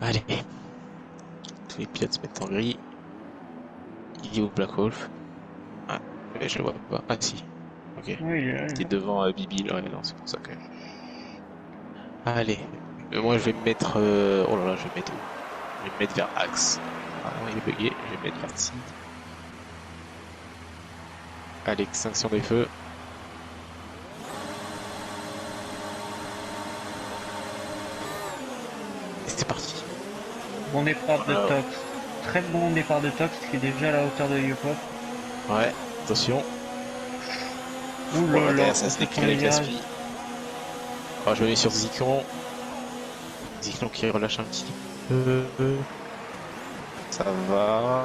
Allez, tous les pilotes se mettent en gris. Il est où Black Wolf? Ah, mais je le vois pas. Ah si, ok. Oui, il est là, Il il est était là. devant Bibi, ouais, non, c'est pour ça que... Allez, moi je vais me mettre... Oh là là, je vais me mettre où? Je vais me mettre vers Axe. Ah non, il est bugué, je vais me mettre vers Sid. Allez, extinction des feux. Et c'est parti. Bon départ de Voilà. Tox. Très bon départ de Tox qui est déjà à la hauteur de Yopop. Ouais, attention. Ouh Oh là là, là, derrière ça se attention décale les avec la virages. SPI. Oh, je me mets sur Zyklon. Zyklon qui relâche un petit peu. Ça va.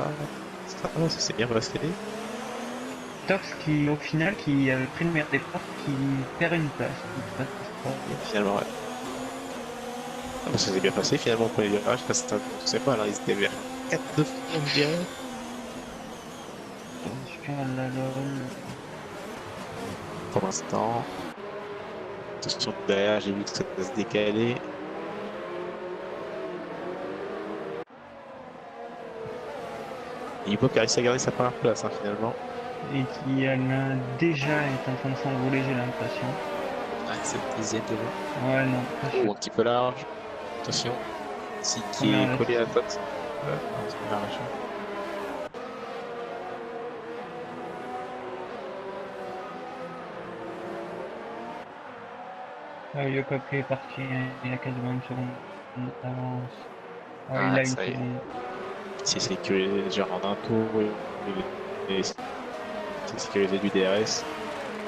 Ça s'est bien passé. Tox qui au final qui avait pris le meilleur départ qui perd une place. Qui passe pas. Finalement, ouais. Ah, bah, ça s'est bien passé finalement pour les virages. Là, je sais pas, là, ils étaient vers 4 de fond, je dirais. Attention à la lol. Pour l'instant. Attention derrière, j'ai vu que ça se décaler. Et Hip Hop qui a réussi à garder sa première place, hein, finalement. Et qui déjà est en train de s'envoler, j'ai l'impression. Ah, c'est le dixième déjà. Ouais, non, pas sûr. Oh, un petit peu large. Attention. Si qui Première est collé lâche. à Tox. Non, c'est pas lâché. Yopop est parti, hein, il a quasiment une seconde d'avance. Ouais, il Ah, a une ça y est. seconde. C'est sécurisé déjà en un tour. Et c'est sécurisé du DRS.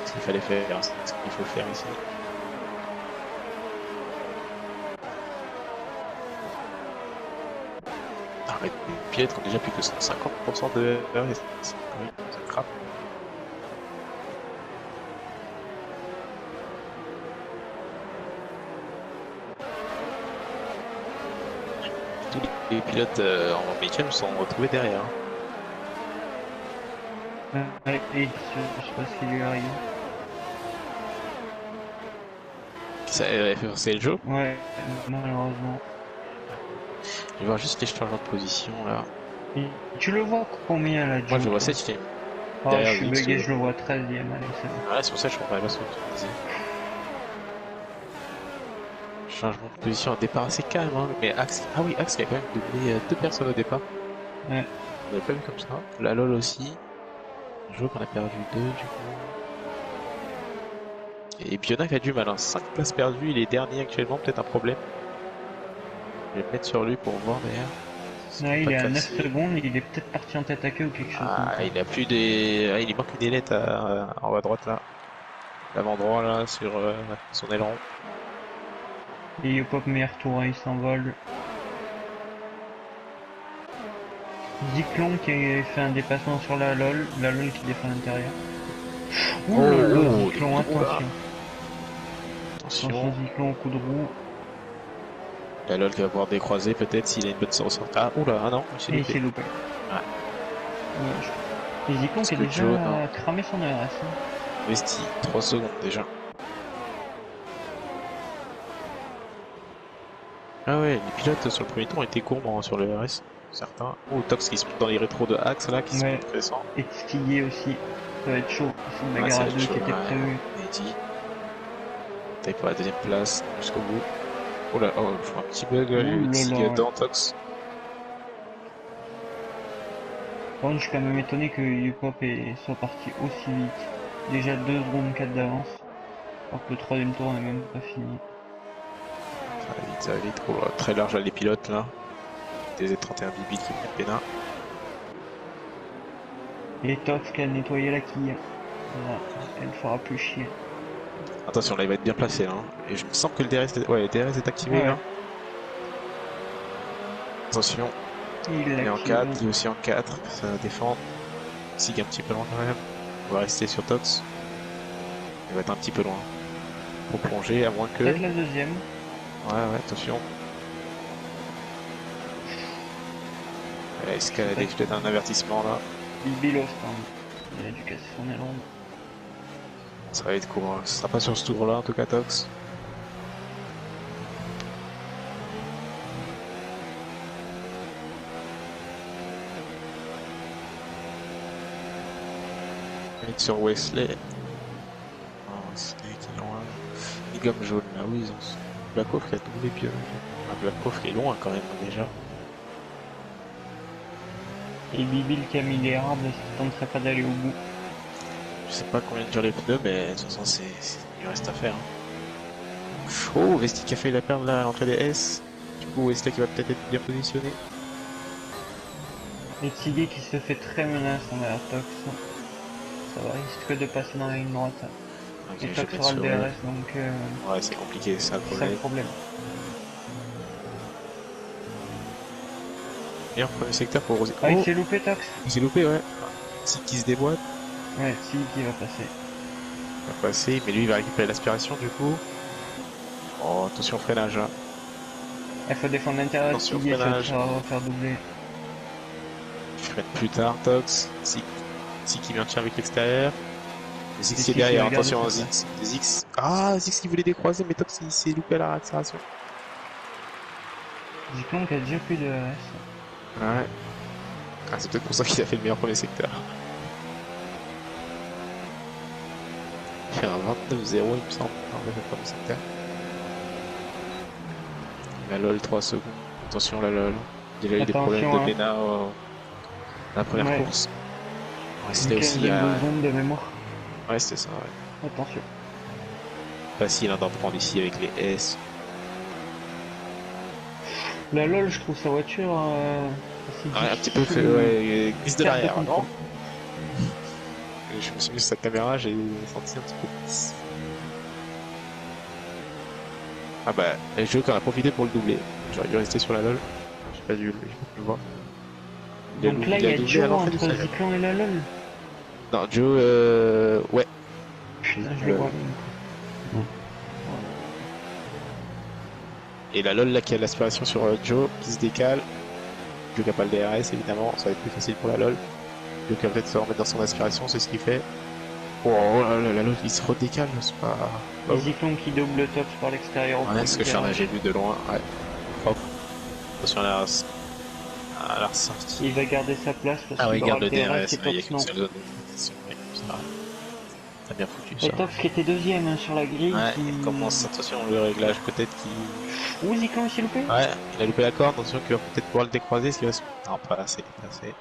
Ce qu'il fallait faire, c'est ce qu'il faut faire ici. Arrête, les pilotes ont déjà plus que 50% de DRS. Oui, ça crape. Tous les pilotes en médium sont retrouvés derrière, hein. Et je sais pas ce qui lui arrive. Ça a fait passer le jeu. Ouais, malheureusement. Je vais voir juste les changements de position là. Et tu le vois combien là, Moi je Joe, le vois toi? 7ème. Oh, je Derrière suis Vix. bugué, je le vois 13ème, allez, c'est bon. Ah, c'est pour ça que je comprenais pas ce que tu disais. Changement de position à départ assez calme, hein. Mais Axe. Ah oui, Axe qui a quand même doublé deux personnes au départ. Ouais. On l'avait pas vu comme ça. La LOL aussi. Je vois qu'on a perdu deux du coup. Et Biona qui a du mal, hein. 5 places perdues, il est dernier actuellement, peut-être un problème. Je vais me mettre sur lui pour voir d'ailleurs. Ce qui n'est Ouais, il pas est à 9 cassé. secondes, il est peut-être parti en tête à queue ou quelque chose comme Ah, ça. il a plus des. Ah, il manque une ailette en haut à droite là. L'avant droit là sur son aileron. Et Yopop meilleur tour, hein, il s'envole. Zyklon qui a fait un dépassement sur la LOL qui défend l'intérieur. Ouh là là, Oh, des Zyklon, coups de roue là. attention. Attention Attention. Zyklon au coup de roue. La LOL qui va pouvoir décroiser peut-être s'il a une bonne sortie. Ah, oula, ah non, il s'est Et il loupé. s'est loupé. Ouais. Ouais, et Zyklon Parce qui a que Joe, non. déjà cramé son ERS, hein. Investi, 3 secondes déjà. Ah ouais, les pilotes sur le premier tour étaient courbes hein, sur le RS. Certains. Oh, Tox qui se met dans les rétros de Axe là, qui se met Ouais, intéressant. et Tillé aussi. Ça va être chaud. C'est une Ouais, bagarre ça va à être deux chaud. qui était Ouais. prévue. Eddie. Taille pour la deuxième place jusqu'au bout. Oh là, oh, je vois un petit bug là, j'ai Ouh vu là Tig là. dans Tox. Par contre, je suis quand même étonné que Yopop soit parti aussi vite. Déjà 2 secondes 4 d'avance. Alors que le troisième tour n'est même pas fini. Ça va vite. Oh là, très large là, les pilotes là. Des Z31 Bibi qui prennent pénin. Et Tox qui a nettoyé la quille. Voilà, elle fera plus chier. Attention, là il va être bien placé là, hein. Et je me sens que le DRS, ouais, le DRS est activé Ouais, là. Attention, il il est en l'active. 4, il est aussi en 4, ça va défendre. Sig un petit peu loin quand même. On va rester sur Tox. Il va être un petit peu loin. Pour plonger, à moins que. Peut-être la deuxième. Ouais, attention. Elle a escaladé, je te donne un avertissement là. Bibi Lost, hein. Il a dû casser son aileron. Ça va être court, hein. Ce sera pas sur ce tour là en tout cas, Tox. est sur Wesley. Oh, Wesley qui est loin. Les gommes jaunes là, oui, ils ont. Black Off qui a doublé puis. Black Off qui est loin quand même déjà. Et Bibil qui a mis les arbres, ça ne tenterait pas d'aller au bout. Je sais pas combien durent les pneus, mais de toute façon, il reste à faire. Oh, Vesti qui a fait la perdre là à l'entrée des S. Du coup, Wesley qui va peut-être être bien positionné. Et Tiggy qui se fait très menaçant vers Tox. Ça va, il risque de passer dans la ligne droite. Ok, Et je vais Tox mettre sera le sur DRS, donc Ouais, c'est compliqué, c'est ça le c'est ça le problème. problème. Meilleur premier secteur pour Rosé. Ah, il Oh, s'est loupé Tox. il s'est loupé, ouais. Si qui se déboîte, Ouais, Tiggy qui va passer. il va passer, mais lui il va récupérer l'aspiration du coup. Oh, attention au freinage là. Il faut défendre l'intérieur de Attention au Tiggy, ça freinage. va faire doubler. Je freine plus tard, Tox. Si qui vient de tirer avec l'extérieur. Zix Zix qui est qui derrière, va garder attention, sa Zix. Zix. Ah, Zix qui voulait décroiser, mais Tox il s'est loupé à la réaccélération. Zyklon qui a déjà plus de RS. Ouais. Ah, c'est peut-être pour ça qu'il a fait le meilleur premier secteur. Il fait un 29-0, il me semble, dans le premier secteur. La LOL 3 secondes. Attention la LOL. Il a eu des Attention, problèmes hein. de pénal dans la première Ouais. course. Ouais, c'était Une aussi. quinzaine de secondes de mémoire. Ouais, c'était ça, ouais. Attention. Facile hein, d'en prendre ici avec les S. La LOL, je trouve sa voiture assez Ouais, un petit peu difficile. fait, ouais, glisse de Perte l'arrière, contrôle. non? Je me suis mis sur sa caméra, j'ai senti un petit peu glisse. Ah bah, le jeu qui en a profité pour le doubler. J'aurais dû rester sur la LOL. J'ai pas dû le voir. Donc là, il y a doublé à Joe l'entrée du entre stage. Zyklon et la LOL. Non, Joe, ouais. Putain, je le vois. Et la LOL là qui a l'aspiration sur Joe qui se décale. Joe qui a pas le DRS évidemment, ça va être plus facile pour la LOL. Joe qui va peut-être se remettre dans son aspiration, c'est ce qu'il fait. Oh la LOL il se redécale, c'est pas. Et Zyklon qui double Tox par l'extérieur. au Ouais, fond ce du que je terrain. j'ai vu de loin, ouais. Propre. Attention à la ressortie. Il va garder sa place parce Ah ouais, qu'il aura garde le le DRS DRS, et il y a Tox qu'une non. seule zone de compétition. Ouais, ça, t'as bien foutu Et ça. Tox qui était deuxième hein, sur la grille. Ouais, qui... il commence, attention le réglage peut-être qui. Ouh, Zyklon il s'est loupé. Ouais, il a loupé la corde, attention qu'il va peut-être pouvoir le décroiser s'il va se. Non, pas assez, pas assez.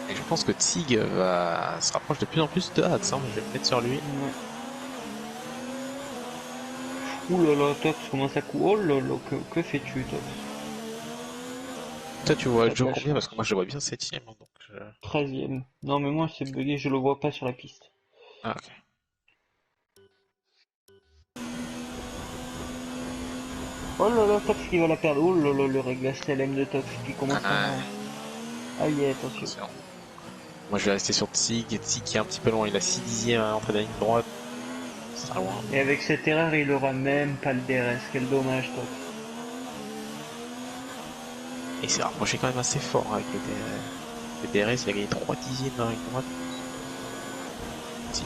Et je pense que Tig va se rapproche de plus en plus de Hax, hein, je vais me mettre sur lui. Ouais. Ouh là là, Tox commence à courir. Oh là là, que fais-tu, Tox? Toi tu vois Ça Joe cache. combien? Parce que moi je le vois bien 7ème, hein, donc 13ème. Non, mais moi c'est bugué, je le vois pas sur la piste. Ah ok. Oh là là, Tox qui va la perdre. Oh là là, le réglage CLM de Tox qui commence à. Ah yeah, attention. Attention. Moi je vais rester sur Tig, et Tig qui est un petit peu loin, il a 6 dixièmes à l'entrée de la ligne droite. Ça sera loin. Et avec cette erreur, il aura même pas le DRS. Quel dommage, Tox. Et il s'est rapproché quand même assez fort avec le DRS. Le DRS il a gagné 3 dixièmes dans la ligne droite. Tig.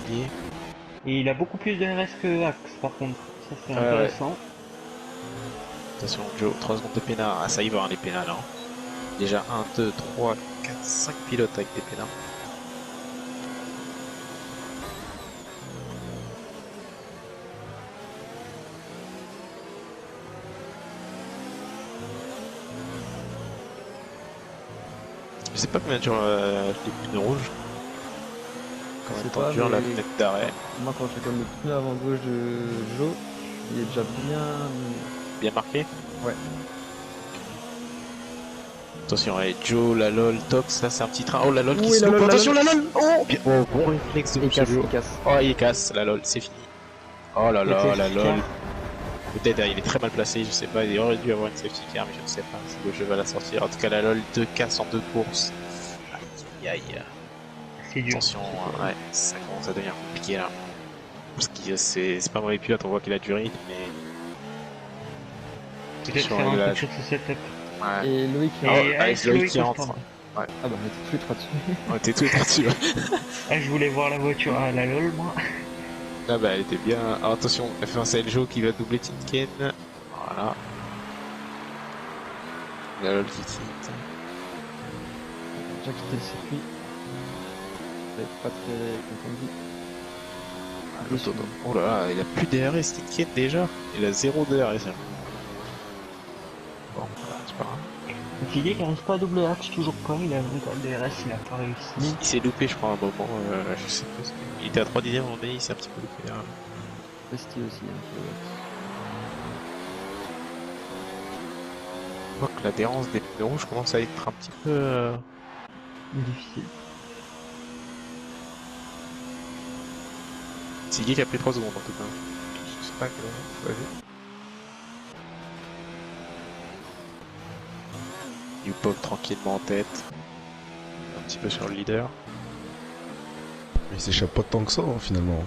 Et il a beaucoup plus de RS que Axe, par contre. Ça c'est Ouais, intéressant. Attention Joe, 3 secondes de pénal. Ah ça y va hein, les pénals. Hein. Déjà 1, 2, 3, 4, 5 pilotes avec des pénals. Je sais pas combien dure les pneus rouges. Combien de temps dure la fenêtre d'arrêt. Moi, quand je fais comme le pneu avant gauche de Joe, il est déjà Bien marqué. Ouais. Attention, allez, Joe, la LOL, Tox, là c'est un petit train. Oh la LOL qui Oui, se la loupe. LOL, la Attention la LOL. Oh, bien. Oh, bon réflexe de Il casse, Joe. il casse. Oh il casse, la LOL, c'est fini. Oh là là, la LOL. Peut-être il est très mal placé, je sais pas, il aurait dû avoir une safety car, mais je ne sais pas si le jeu va la sortir. En tout cas, la LOL 2 casse en 2 courses. Aïe aïe aïe. C'est dur. Attention, ouais, ça commence à devenir compliqué là. Parce que c'est pas mauvais pilote, on voit qu'il a du rythme, mais. Peut-être Attention, faire un réglage. truc sur ce setup. Ouais. Et Loïc, Et avec Loïc qui Loïc rentre. Osborne. Ouais. ah bah, on était tous les trois dessus. On était tous dessus. Ouais. Ah, je voulais voir la voiture à la LOL, moi. Là, bah, elle était bien. Alors, attention, F1 c'est Joe qui va doubler Tinken. Voilà. La LOL qui tilt. J'ai déjà quitté le circuit. Je vais pas très content. Oh là là, il a plus de DRS, Tinket déjà. Il a 0 DRS. Bon, voilà, c'est pas grave. Ticket qui arrive pas à double axe, toujours pas, il a encore le DRS, il a pas réussi. Il s'est loupé, je crois, à un moment. Je sais pas. Il était à 3 dixièmes, on est, il s'est un petit peu loupé. Hein. Vesti aussi, hein, sur le axe. Je vois que l'adhérence des pneus rouges commence à être un petit peu. Difficile. C'est Guy qui a pris 3 secondes en tout cas. Je sais pas que. Ouais. Youpop tranquillement en tête. Un petit peu sur le leader. Mais il s'échappe pas tant que ça, hein, finalement.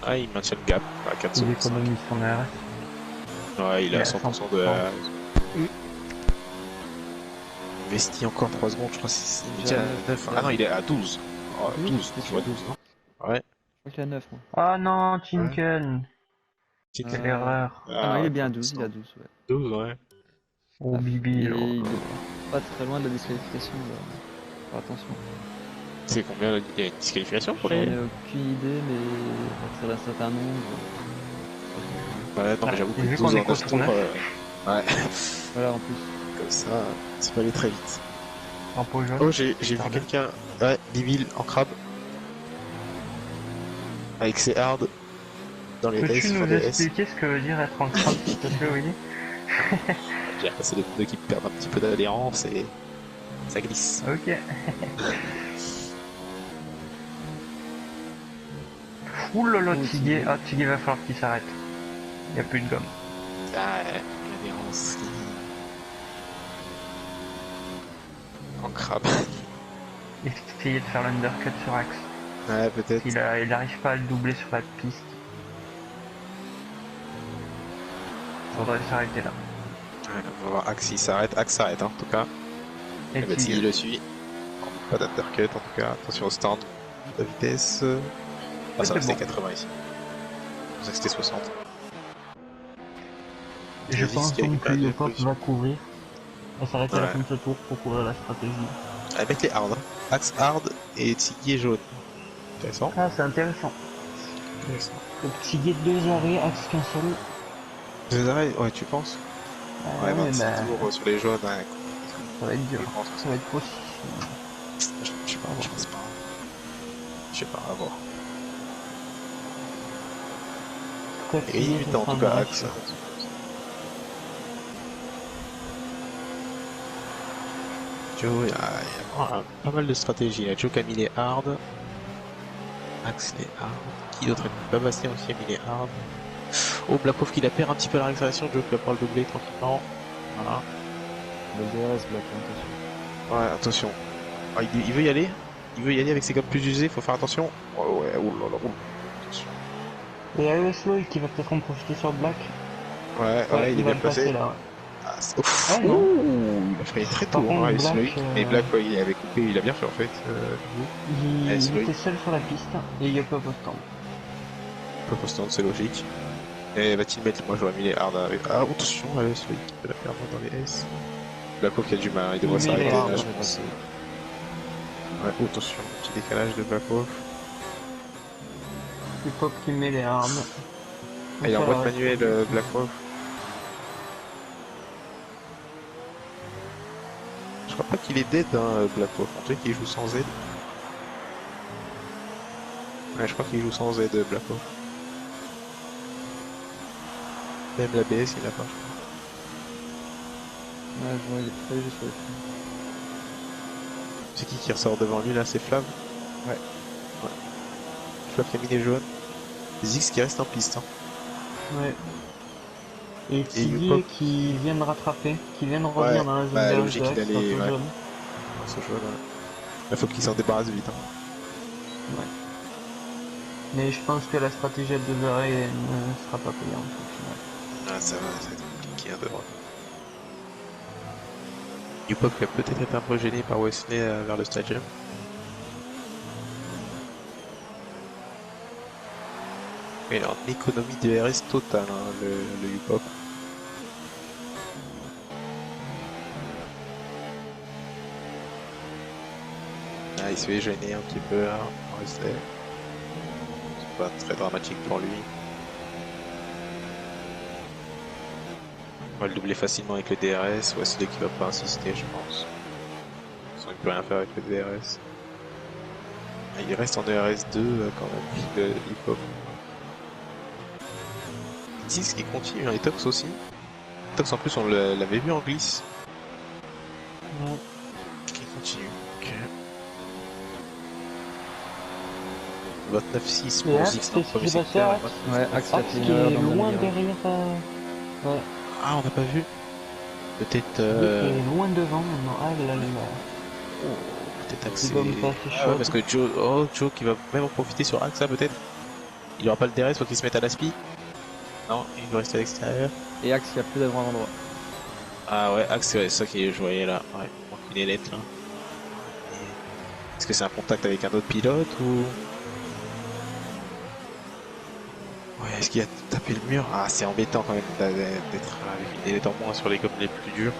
Ah, il maintient le gap à 4 Il secondes. économise son RS. Ouais, il est à 100% de la. 100%. Investi encore 3 secondes, je crois que c'est Déjà déjà 9. Ah non, il est à 12. Oh, 12, 12, tu vois 12, non? Ouais. Je crois qu'il a 9, moi. Ah non, Tinken. Quelle erreur. Ah non, il est bien à 12, il a 12, ouais. 12, ouais. Oh Bibi. Il oh. est pas très loin de la disqualification, là. Faire attention. C'est combien là? Il y a une disqualification pour J'en les. ai aucune idée, mais ça reste un certain nombre. Ouais, non, mais j'avoue que Vu 12 qu'on est en 9 tours. contre Ouais, Voilà, en plus. comme ça, c'est pas aller très vite. En pot jaune. Oh, j'ai vu Pardon. quelqu'un. Ouais, Bibil en crabe. Avec ses hards. Dans les Peux-tu races, sur nous les S. expliquer ce que veut dire être en crabe, s'il te plaît, Willy? C'est les pneus qui perdent un petit peu d'adhérence et ça glisse. Ok. Ouh là là, Oh, Tigé. Tigé. Ah, Tigé va falloir qu'il s'arrête. Il a plus de gomme. Ah, l'adhérence. En crabe. Essayer de faire l'undercut sur axe. Ouais, peut-être. Il arrive pas à le doubler sur la piste. Faudrait s'arrêter là. Ouais, on va voir Axe il s'arrête. Axe s'arrête hein, en tout cas. Et Et bah, Tigé. il le suit. Pas d'undercut en tout cas. Attention au stand. De vitesse. Ah, ça c'est restait bon. 80 ici. C'est pour ça que c'était 60. Je J'ai dit pense qu'il y a donc une que période de Yopop position. va couvrir. On s'arrête à la Ouais. fin de ce tour pour couvrir la stratégie. Avec les hard. Hein. Axe hard et Tiggy jaune. Intéressant. Ah, c'est intéressant. Intéressant. Donc Tigé 2 arrêts, axe qu'un seul. Deux arrêts, ouais, tu penses? Ah, Ouais, ouais, 26 bah, tours sur les jaunes. Ouais. ça va être dur. Je pense que Ça va être possible. Je sais pas, je pense pas. Je sais pas, à voir. Quoi, Et Tigé, 8 ça ans en sera tout cas, un Axe. match. Joe, il y a pas mal de stratégies là. Joe qui a mis les hard. Axe les hard. Qui d'autre a mis? Babastien aussi a mis les hard. Oh, Blackoff qui la perd un petit peu la récupération. Joe qui va pouvoir le doubler tranquillement. Voilà. Le DRS, Black, attention. Ouais, attention. Ah, il veut y aller. Il veut y aller avec ses gommes plus usées. Faut faire attention. Oh, ouais, oh là là. Oh. Attention. Et AES Loïc qui va peut-être en profiter sur Black. Ouais, ouais, il est va bien le passer placé. là. Ouais. Ah, ouf. Ah, non. Ouh, il a failli très tôt. Par contre, Hein, Black, Loïc. Mais Black, ouais, il avait coupé. Il a bien fait en fait. Il, AES il Loïc. était seul sur la piste et Yopop au stand. Peu constant, c'est logique. Et va-t-il mettre? Moi j'aurais mis les hard avec. Ah, attention, allez, celui qui peut la perdre dans les S. Blackoff qui a du mal, il devrait Il met s'arrêter les là, hard, je ouais, pense. Ouais, attention, petit décalage de Blackoff. Yopop qui met les armes. Ah, il envoie de manuel Blackoff. Je crois pas qu'il est dead, hein, Blackoff. En tout cas, qu'il joue sans Z. Ouais, je crois qu'il joue sans Z, Blackoff. Même la BS, il a pas. Ouais, je vois, il est très léger sur les freins. C'est qui ressort devant lui là? C'est Flav? Ouais. Flav qui a mis les jaunes. Zix qui reste en piste. Hein. Ouais. Et Tiggy Yopop. qui vient de rattraper, qui vient de revenir Ouais, dans la zone bah, de logique, il axe, allait- un peu ouais. jaune. Ce jeu là. Il faut qu'il s'en débarrasse vite. Hein. Ouais. Mais je pense que la stratégie à 2 arrêts ne sera pas payante au final. Ah, ça va être compliqué hein, devant. Yupop qui a peut-être été un peu gêné par Wesley vers le stadium. Mais il est en économie de RS totale, hein, le Yupop. il se fait gêner un petit peu là. C'est pas très dramatique pour lui. On va le doubler facilement avec le DRS. Wesley qui va pas insister, je pense. Sinon, il peut rien faire avec le DRS. Ah, il reste en DRS 2 quand même, le hip-hop. Dix qui continue, hein, et Tox aussi. Tox en plus on l'avait vu en glisse. Ouais. Qui continue. Ok. 29-6 pour Zix dans le premier secteur. Ouais, Axe il a Axe fait une qui erreur est dans le loin virage. derrière. Ouais. Ah, on n'a pas vu. Peut-être. Il est loin devant maintenant. Ah là là. Peut-être Il Axe. va me passer Ah ouais, chaud. parce que Joe qui va même en profiter sur Axe, ça peut-être. Il aura pas le DRS, faut qu'il se mette à la spi. Non, il doit rester à l'extérieur. Et Axe il a plus d'avant endroit. Ah ouais, Axe, c'est ça qui est joué là. Ouais, il manque une ailette là. Est-ce que c'est un contact avec un autre pilote ou. Ouais, est-ce qu'il a tapé le mur? Ah, c'est embêtant quand même d'être avec une ailette en moins sur les gommes les plus dures.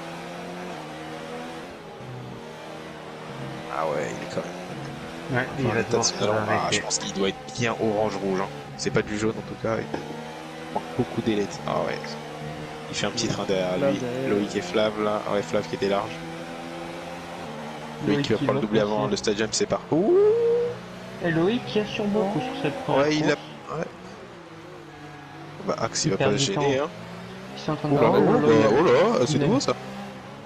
Ah ouais, il est quand même. Ouais, il va devoir se je arrêter. pense qu'il doit être bien orange-rouge. Hein. C'est pas du jaune en tout cas. Il manque beaucoup d'ailettes. Ah ouais. Il fait un petit train derrière lui. Loïc et Flav là. Ouais, Flav qui était large. Loïc qui va prendre le doublé avant le stadium, c'est parcours. Et Loïc qui assure beaucoup sur cette première Ouais, il a. course. Ouais. Bah, Axe il Il va perd pas se du gêner. temps. Hein. Ils sont en train de Oh là là, oh là, c'est Il a- nouveau ça.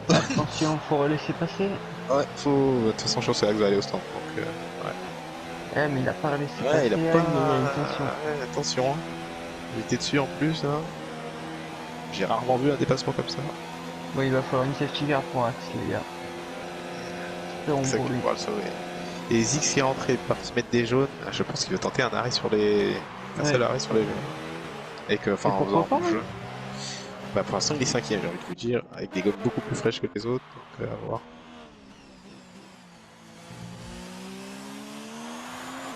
Attention, faut relaisser passer. Ouais, faut. De toute façon, je pense que Axe va aller au stand. Donc, ouais. Eh, mais il a pas relaissé Ouais, passer. il a hein, pas. attention. Ouais, attention. Hein. Il était dessus en plus. Hein. J'ai rarement vu un dépassement comme ça. Bon, il va falloir une safety car pour Axe, les gars. Espérons C'est ça pour qui lui. pourra le sauver. Et Zix qui est rentré par se mettre des jaunes, je pense qu'il va tenter un arrêt sur les. Un seul arrêt sur les jaunes. Et que, enfin, Et en pourquoi faisant pas, rouge. Bah, pour l'instant, il est cinquième, j'ai envie de vous dire, avec des gommes beaucoup plus fraîches que les autres, donc à voir.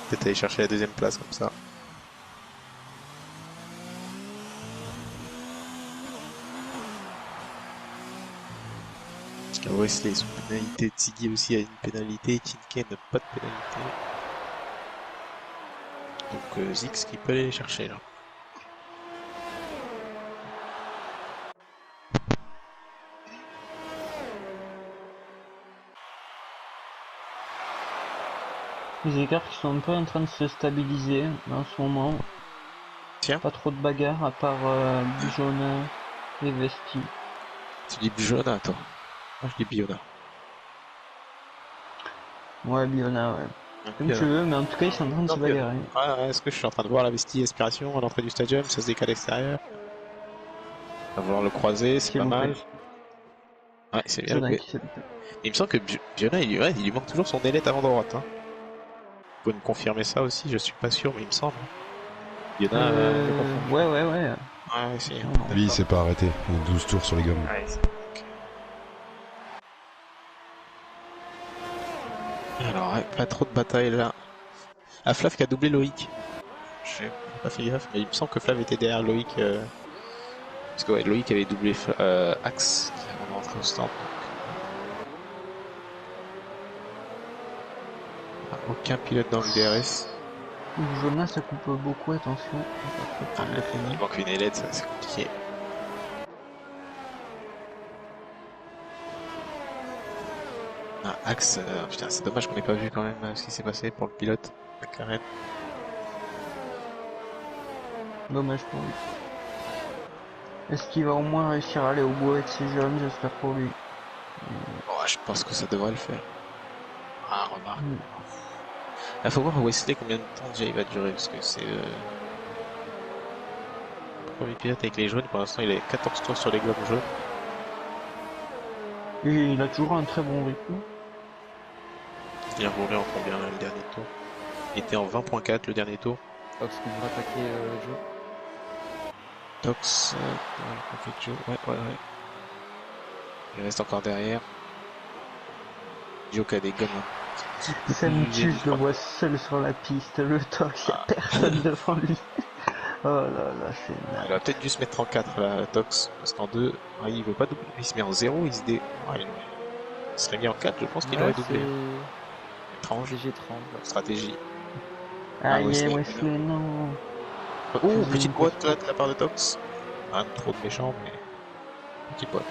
Peut-être aller chercher la deuxième place comme ça. Parce qu'à Wesley, son pénalité, Tiggy aussi a une pénalité, Tinken n'a pas de pénalité. Donc Zix qui peut aller les chercher là. Les écarts qui sont un peu en train de se stabiliser en ce moment. Tiens. Pas trop de bagarres à part Bijona et Vesti. Tu dis Bijona, attends. Moi je dis Biona. Ouais, Biona, ouais. Comme tu veux, mais en tout cas, ils sont en train de se bagarrer. Ah, est-ce que je suis en train de voir la Vestie Aspiration à l'entrée du stadium, ça se décale à l'extérieur. On va vouloir le croiser, c'est pas mal. Ouais, c'est bien. Il me semble que Biona, il lui manque toujours son ailette avant droite. Hein. Vous pouvez me confirmer ça aussi, je suis pas sûr, mais il me semble. Biona, ouais. Ouais, c'est. Lui, il s'est pas arrêté. Il a 12 tours sur les gommes. Ouais, alors, ouais, pas trop de bataille là. Ah, Flav qui a doublé Loïc. J'ai pas fait gaffe, mais il me semble que Flav était derrière Loïc. Parce que ouais, Loïc avait doublé Axe avant d'entrer au stand. Ah, aucun pilote dans le DRS. Jonas, ça coupe beaucoup, attention. Il manque une ailette, c'est compliqué. Ah, Axe, putain, c'est dommage qu'on n'ait pas vu quand même ce qui s'est passé pour le pilote McLaren. Dommage pour lui. Est-ce qu'il va au moins réussir à aller au bout avec ses jeunes? J'espère pour lui. Oh, je pense que ça devrait le faire. Ah, remarque. Il faut voir Wesley combien de temps déjà il va durer, parce que c'est le premier pilote avec les jaunes. Pour l'instant, il a 14 tours sur les gommes jaunes. Et il a toujours un très bon rythme. Il a roulé en combien là, le dernier tour? Il était en 20.4 le dernier tour. Tox qui devrait attaquer Joe. Tox, Joe, ouais. Il reste encore derrière. Joe qui a des gommes. Samutus, je le vois seul sur la piste. Le Tox, y'a personne devant lui. Oh là là, c'est naze. Il a peut-être dû se mettre en 4 là, Tox. Parce qu'en 2, il veut pas doubler. Il se met en 0, il se serait mis en 4, je pense qu'il aurait doublé. étrange. DG30. Stratégie. Aïe, Wesley, Wesley, non. Oh, faisait petite une boîte grosse là de la part de Tox. Rien de trop de méchant, mais. Petite boîte.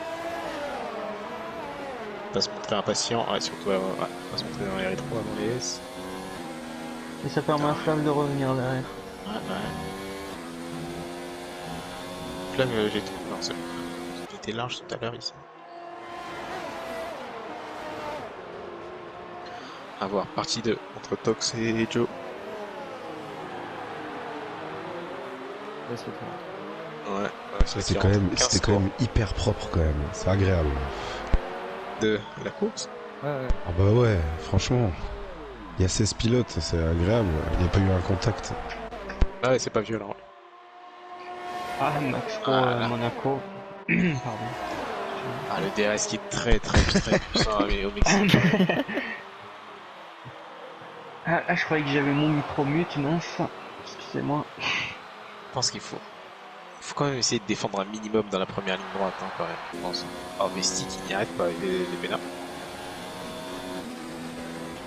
Il va se montrer impatient, ouais, surtout avant, ouais, il va se montrer dans les rétros avant les S. Et ça permet à Flamme de revenir derrière. Ouais, ouais. Là, j'ai tout. Non, c'est bon. Il était large tout à l'heure ici. A voir, partie 2 entre Tox et Joe. Laisse le temps. Ouais, C'était quand même hyper propre quand même. C'est agréable. De la course. Ouais. Ah bah ouais, franchement. Il y a 16 pilotes, c'est agréable. Il n'y a pas eu un contact. Ah ouais, c'est pas violent. Ah, Max Pro Monaco. Pardon. Ah, le DRS qui est très puissant mais au Mexique. Je croyais que j'avais mon micro mute, mince. Excusez-moi. Je pense qu'il faut quand même essayer de défendre un minimum dans la première ligne droite, hein, quand même, je pense. Oh, mais Stick, il n'y arrête pas, les pénards.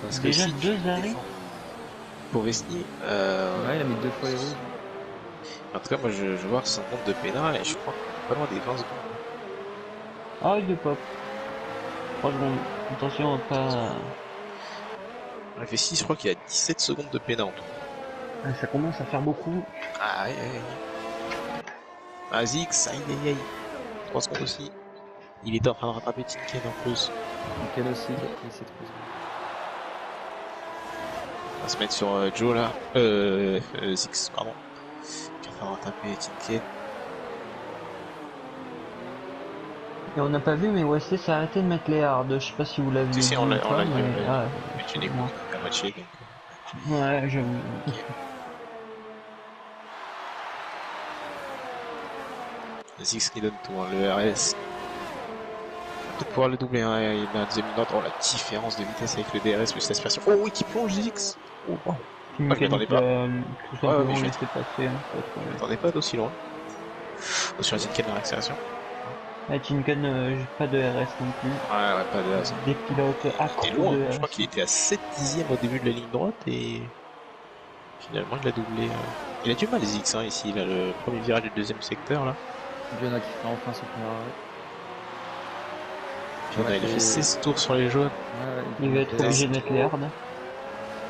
Parce que Déjà si 2 arrêts défends pour Vesny, Ouais, il a mis 2 fois les rouges. en tout cas, moi je vois son compte de pénal et je crois qu'on est pas loin des 20 secondes. Ah, il est pop. 3 secondes. Attention, pas. Ouais, Vesny, je crois qu'il y a 17 secondes de pénal en tout. Ça commence à faire beaucoup. Ah, aïe. Ah, Zix, aïe. 3 secondes aussi. Il est en train de rattraper Tinken en plus. Ken aussi qui a pris 7 secondes. On va se mettre sur Joe là. Zix, pardon. Qui est en train de rattraper Tinken. Et on n'a pas vu, mais Wesley s'est arrêté de mettre les hards. Je sais pas si vous l'avez vu. Si, on l'a ou pas, vu. mais... Ah, Mais tu n'écoutes qu'à moitié. ouais, j'avoue. Zix qui donne tout, hein, le RS. On va peut-être pouvoir le doubler, hein, il a un deuxième minute. Oh, la différence de vitesse avec le DRS plus l'aspiration. Oh oui, qui plonge Zix. Oh, wow. Je m'attendais pas. Tout Ouais, simplement mais je laisser passer. Hein, Je m'attendais pas d'aussi loin. Sur Tinken dans l'accélération. Tinken, pas de RS non plus. Ouais, pas de RS. Des pilotes accros Et loin, de RS. je crois qu'il était à 7 dixièmes au début de la ligne droite et finalement il a doublé. Il a du mal Zix, hein, ici, là, le premier virage du deuxième secteur là. Biona qui fait enfin son premier arrêt. Puis il a fait 16 tours sur les jaunes. Ouais, Il va être obligé de mettre les hards.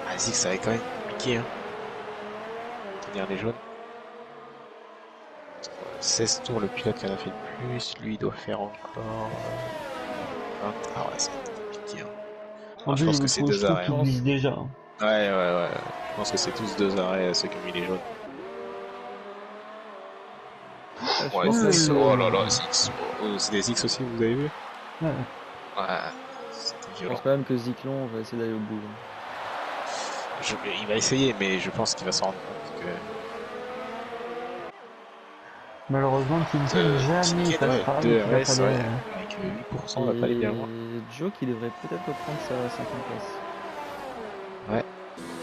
Ah, Zix, ça va être quand même compliqué, hein. Tenir les jaunes. 16 tours, le pilote qui en a fait le plus, lui il doit faire encore 20. Ah ouais, c'est compliqué, hein. En Je pense que c'est 2 arrêts. Ils disent déjà. Ouais. Je pense que c'est tous 2 arrêts ceux qui ont mis les jaunes. Ouais, Zix, oh là là, Zix. Oh, c'est des X aussi, vous avez vu? Ouais. Ouais, c'était Je violent. pense quand même que Zyklon va essayer d'aller au bout. Il va essayer, mais je pense qu'il va s'en rendre compte que. Malheureusement, Tinken jamais passera. 2 donc il va RS, falloir, ouais, avec 8%, on va pas aller bien loin. Et Joe qui devrait peut-être reprendre sa 5ème place. Ouais,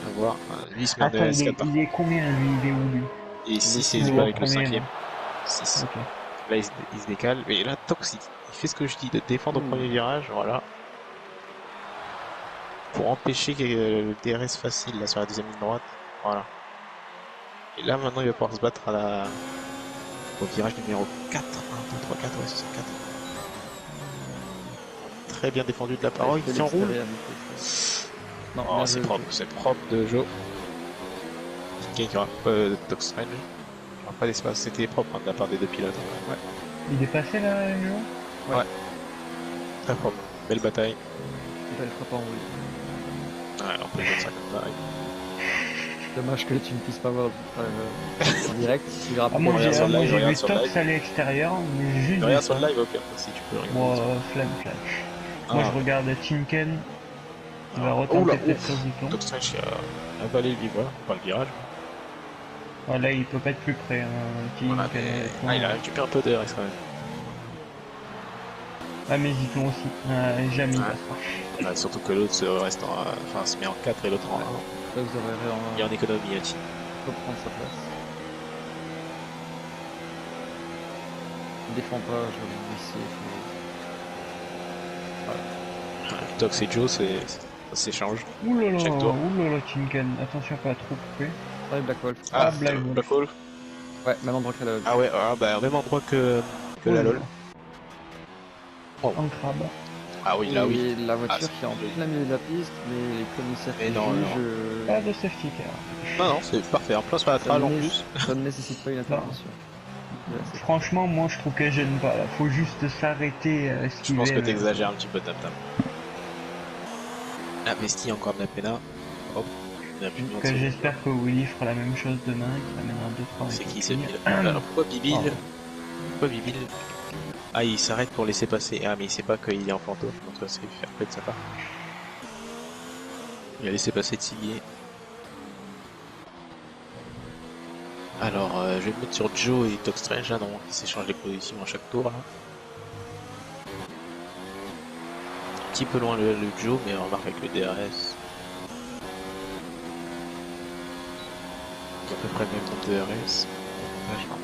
à voir. Lui, il se met en Attends, RS4. il est combien lui? Il est où lui? Et ici, c'est il est pas avec le premier, 5ème. là. 6. Ok. Là, il se décale. Et là, Tox, il fait ce que je dis, de défendre au premier virage, voilà. Pour empêcher le DRS facile, là, sur la deuxième ligne droite. Voilà. Et là, maintenant, il va pouvoir se battre au virage numéro 4. 1, 2, 3, 4, ouais, c'est 4. Très bien défendu de la part. Il s'enroule. Non, Oh, c'est propre de Joe. Qui aura Tox Range. Il n'y aura pas d'espace, c'était propre, hein, de la part des 2 pilotes. Ouais. Il est passé là, Joe? Ouais. Très propre. Belle bataille. Belle frappe en rouge. Ouais, on peut dire ça comme ça. Dommage que tu ne puisses pas voir en direct. Tu verras Moi regarde sur le live, j'ai vu regarde sur le Tox live. à l'extérieur, mais juste. Regarde sur le live au pire, si tu peux regarder. Moi, flamme. Moi je regarde Tinken. Il va retenter peut-être sur Zyklon. Tox Range a avalé le livre, pas le virage. Voilà, il peut pas être plus près. Voilà, mais... il a récupéré un peu de RS quand même. Ah, mais Zyklon aussi. Jamais il passera. Ouais, surtout que l'autre se reste se met en 4 et l'autre en 1. Tox devrait Il est en économie, là, reprendre sa place. Il défend pas, je vais ici. Tox et Joe, c'est Ça s'échange. Oulala, Chaque tour. oulala, Tinken. Attention à pas trop couper. Ouais, Black Wolf. Ah, Black Wolf. Black Wolf. Ouais, même endroit que la LOL. Ah ouais, bah même endroit que la LOL. Oh. Un crabe. Ah oui, là oui. Et la voiture c'est qui est en plein milieu de la piste, mais les commissaires Mais qui non, non. jugent... Pas de safety car. Non, non, c'est parfait. En plein sur la trail en plus. Ça ne nécessite pas une intervention. Franchement, moi je trouve qu'elle gêne pas là. Faut juste s'arrêter à Je esquiver. pense que t'exagères un petit peu, Tam Tam. Ah, Vesti, encore de la péna. Hop. On a plus de Donc, 20 j'espère que Willy fera la même chose demain, qu'il amènera 2-3 C'est qui ce piles. Bill Alors pourquoi Bibil Pardon. Pourquoi Bibil Ah, il s'arrête pour laisser passer. Ah, mais il sait pas qu'il est en fantôme, donc ça c'est fair play de sa part. Il a laissé passer Tiggy. Alors, je vais me mettre sur Joe et Doc Strange, ah non, ils s'échangent les positions à chaque tour là. Un petit peu loin le Joe, mais on remarque avec le DRS. À peu près le même nombre de DRS. Vachement.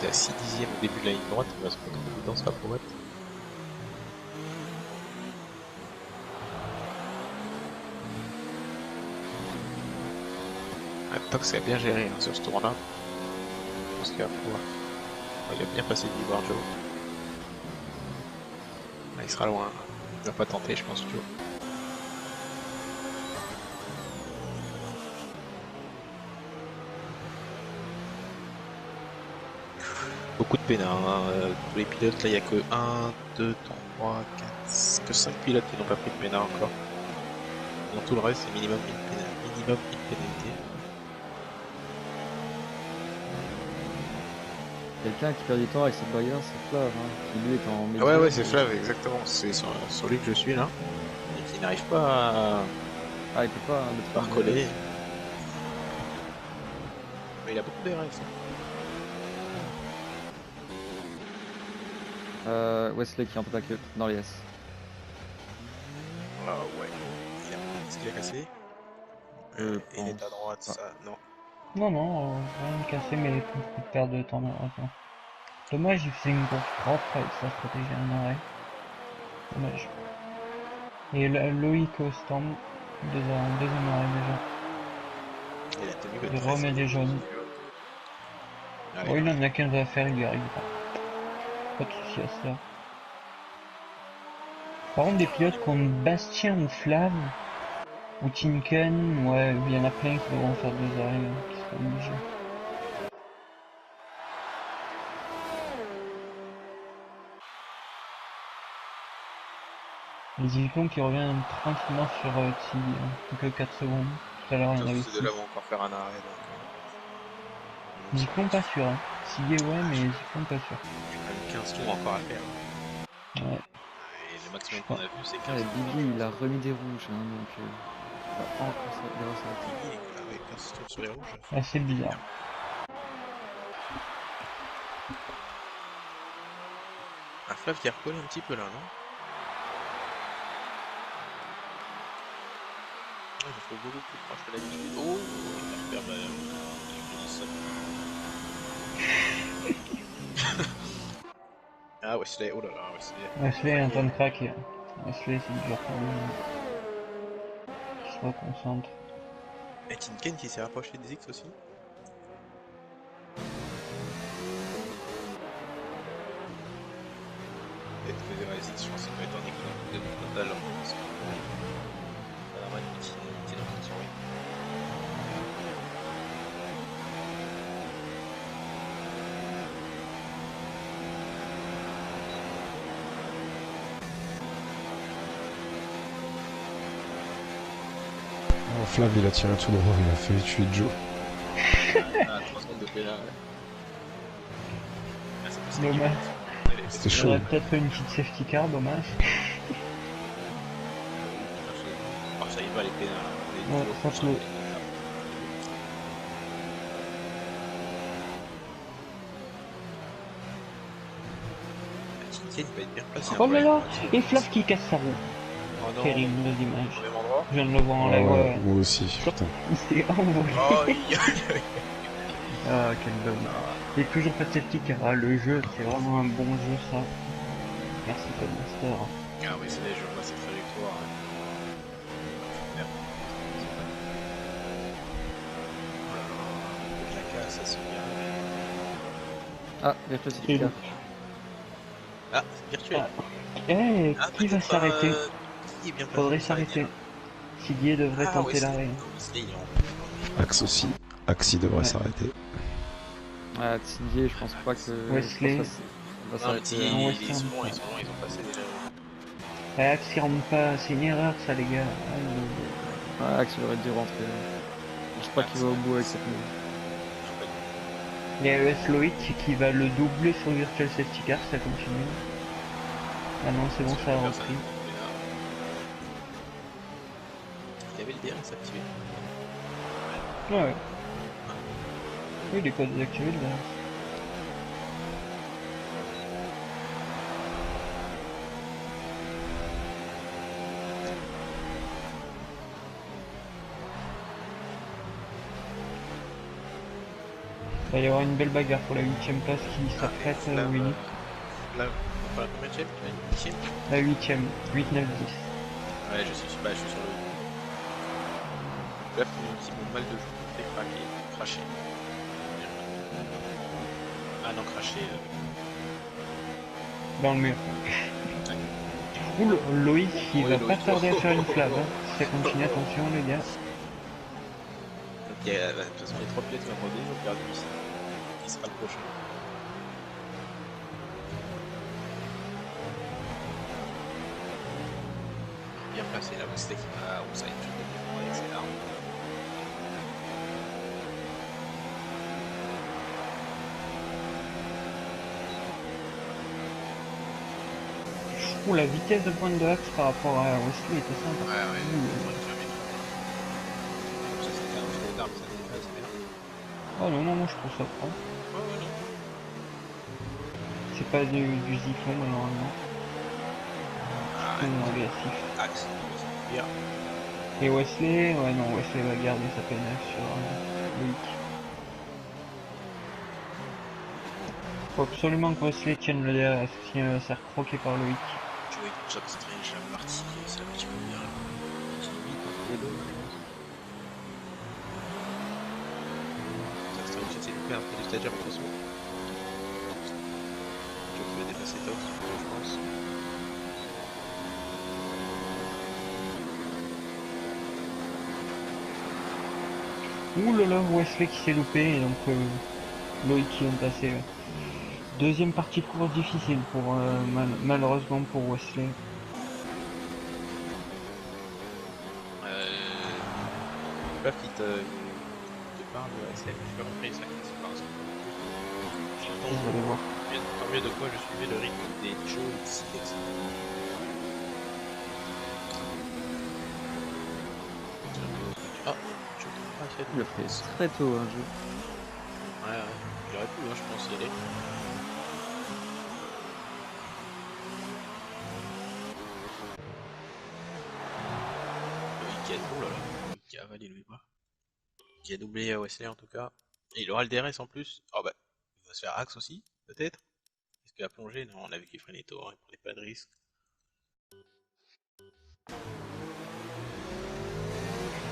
T'es à 6 dixièmes au début de la ligne droite, il va se prendre dans sa brouette. Tox a bien géré hein, sur ce tour-là. Je pense qu'il va pouvoir. Il a bien passé de voir Joe. Là, il sera loin. Il va pas tenter, je pense, Joe. Beaucoup de pénards. Hein. Tous les pilotes, là, il n'y a que 1, 2, 3, 4, que 5 pilotes qui n'ont pas pris de pénard encore. Dans tout le reste, c'est minimum une pénalité. Quelqu'un qui perd du temps avec cette barrière, c'est Flav, hein, qui lui est en médium. Ouais, c'est Flav, exactement. C'est sur lui que je suis là. Et qui n'arrive pas à. Ah, il peut pas le Par coller. Mais il a beaucoup d'RS. Wesley qui est en peu que dans les S. Ah ouais. Est-ce qu'il a cassé il est à droite, pas. ça. Non. Non, rien de cassé, mais beaucoup de perte de temps malheureusement. Dommage, il faisait une course propre avec sa stratégie en arrêt. Dommage. Et Loïc au stand, deuxième arrêt déjà. Il a tenu que Il 13. remet des jaunes. Allez, Bon, il en a 15 à faire, il y arrivera. Pas de soucis à cela. Par contre, des pilotes comme Bastien ou Flav, ou Tinken, ouais, il y en a plein qui devront faire 2 arrêts, hein, qui seront obligés. Les diplômes qui reviennent tranquillement sur Tiggy, hein, que 4 secondes. Tout à l'heure, il y en avait 6. Ceux de là vont encore faire un arrêt. Diplôme pas sûr, hein. Tiggy, ouais, mais diplôme pas sûr. Il y a 15 tours encore à faire. Ouais. Et le maximum qu'on a vu, c'est 15 Ah, et tours. Bibi, il a remis des rouges, hein, donc... il va encore s'arrêter. Avec 15 tours sur les rouges. Assez bizarre. Un Flav qui a recollé un petit peu là, non? Ouais, je trouve beaucoup plus proche que d'habitude. Oh, il va faire Ah, Wesley, oh là là, Wesley. Wesley est en train de craquer. Wesley, c'est dur pour lui. Hein. Il se reconcentre. Et Tinken qui s'est rapproché des X aussi. Peut-être que les X, je pense que ça peut être un équilibre de total. Parce que ça va une petite intention, oui. Oh, Flav, il a tiré tout droit, il a fait tuer Joe. Ah, 3 secondes de pénal, ouais. Ah, c'est plus Dommage. C'était Il chaud. aurait peut-être fait une petite safety car, dommage. Oh, ça y va, les pénals. Ouais, franchement. Tinken, il va être bien placé. Oh là là. Et Flav qui casse sa roue. Oh non, Terrible d'image. au même endroit. Je viens de le voir en Ah live. ouais, Ouais. moi aussi, putain. Il s'est envolé. Oh, aïe, aïe, aïe. Ah, quel dommage. Il n'y a toujours pas de safety car. Ah, le jeu, c'est vraiment un bon jeu ça. merci Codemaster. Ah oui, c'est là, je vois cette trajectoire. Merde. Oh là là, la casse, ça se vient. Ah, Virtua City Et 4. Ah, c'est virtuel. Eh, Ah, qui va peut-être s'arrêter? qui est bien placé Faudrait pour s'arrêter s'arrêter. là. Sidier devrait Ah, tenter Wesley. l'arrêt. Ah, Wesley, il est en. Axe aussi. Axi devrait Ouais. s'arrêter. Ah, Tsindier, je pense pas que. Wesley. Je pense que va Non, mais s'arrêter. Non, ils Wesley, sont on longs, peut ils sont longs, ils ont passé déjà. Axe il rentre pas, c'est une erreur ça les gars. Ah, Axe, il aurait dû rentrer. Je pense pas qu'il va au bout avec cette move. Il y a ES Loïc qui va le doubler sur Virtual Safety Car, ça continue. Ah non, c'est bon, ça a repris. Il y avait le DRS activé. Ouais. Oui, il est pas désactivé le DRS. Il va y avoir une belle bagarre pour la 8ème place qui s'apprête à Winnie. Là, pour la première chef, tu m'as dit 8ème. La 8ème, 8, 9, 10. Ouais, je suis sur le. Là, pour une qui m'ont mal de joue, fait cracher. Ah non, cracher. Dans le mur. Ouh, Loïc il Ouais, va pas Loïc. tarder à faire une flamme. Hein. Si ça continue, attention les gars. Donc, de toute façon, les 3 pilotes qui ont abandonné, ils ont perdu ici. Qui sera le prochain? Bien placé là, Wesley qui va. Oh, ça va être dur avec ses armes. Ouh, la vitesse de pointe de Axe par rapport à Wesley était sympa. Ouais, ouais. Ouh. Ça, c'était un filet d'armes, ça dépasse, c'est bien. Oh non, non, moi je trouve ça prend. Ouais, ouais, non. C'est pas du Zyklon normalement. Ah, C'est agressif. Axe. Bien. Et Wesley, ouais non, Wesley va garder sa PNF sur Loïc. Faut absolument que Wesley tienne le DRS, sinon il va se faire croquer par Loïc. Jouer avec Jack Strange, la partie, c'est la partie première. Jack Strange essaie de faire un peu de stagiaire de toute façon. Je pouvais dépasser Tox, je pense. Ouh là là, Wesley qui s'est loupé, et donc Loïc qui vient de passer. Deuxième partie de course difficile pour malheureusement pour Wesley. Paf qui te parle de SF, j'ai pas compris ça, c'est pas un truc. Vous allez voir. Tant mieux de quoi je suivais le rythme des Joe et Silex. Ah, je comprends pas fait. Il l'a fait très tôt, un jeu. Ouais, ouais, j'aurais pu, hein, je pense y aller. Oh là là, qui a avalé lui pas. Qui a doublé Wesley en tout cas. Et il aura le DRS en plus. Oh bah, il va se faire Axe aussi, peut-être. Est-ce qu'il a plongé? Non, on a vu qu'il prenait les tours, il prenait pas de risque.